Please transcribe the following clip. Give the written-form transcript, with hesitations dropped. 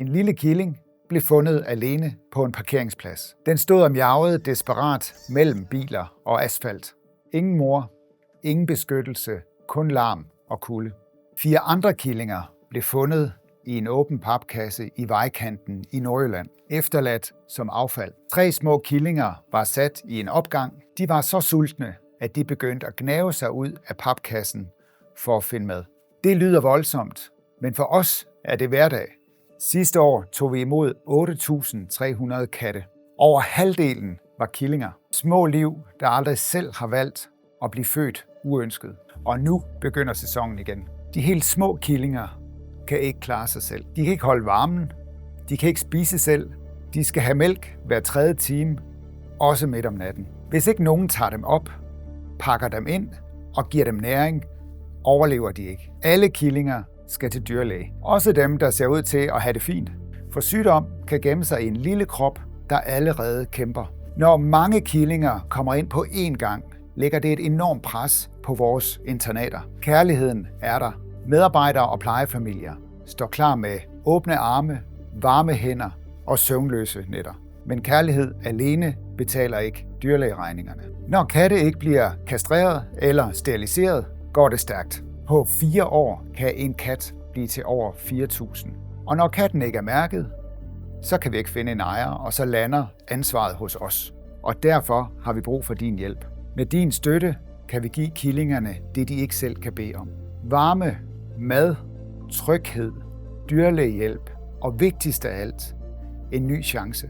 En lille killing blev fundet alene på en parkeringsplads. Den stod og mjavede desperat mellem biler og asfalt. Ingen mor, ingen beskyttelse, kun larm og kulde. 4 andre killinger blev fundet i en åben papkasse i vejkanten i Nordjylland, efterladt som affald. 3 små killinger var sat i en opgang. De var så sultne, at de begyndte at gnave sig ud af papkassen for at finde mad. Det lyder voldsomt, men for os er det hverdag. Sidste år tog vi imod 8.300 katte. Over halvdelen var killinger. Små liv, der aldrig selv har valgt at blive født uønsket. Og nu begynder sæsonen igen. De helt små killinger kan ikke klare sig selv. De kan ikke holde varmen. De kan ikke spise selv. De skal have mælk hver 3. time, også midt om natten. Hvis ikke nogen tager dem op, pakker dem ind og giver dem næring, overlever de ikke. Alle killinger skal til dyrlæge. Også dem, der ser ud til at have det fint. For sygdom kan gemme sig i en lille krop, der allerede kæmper. Når mange killinger kommer ind på én gang, lægger det et enormt pres på vores internater. Kærligheden er der. Medarbejdere og plejefamilier står klar med åbne arme, varme hænder og søvnløse nætter. Men kærlighed alene betaler ikke dyrlægeregningerne. Når katte ikke bliver kastreret eller steriliseret, går det stærkt. På 4 år kan en kat blive til over 4.000. Og når katten ikke er mærket, så kan vi ikke finde en ejer, og så lander ansvaret hos os. Og derfor har vi brug for din hjælp. Med din støtte kan vi give killingerne det, de ikke selv kan bede om. Varme, mad, tryghed, dyrlægehjælp og vigtigst af alt, en ny chance.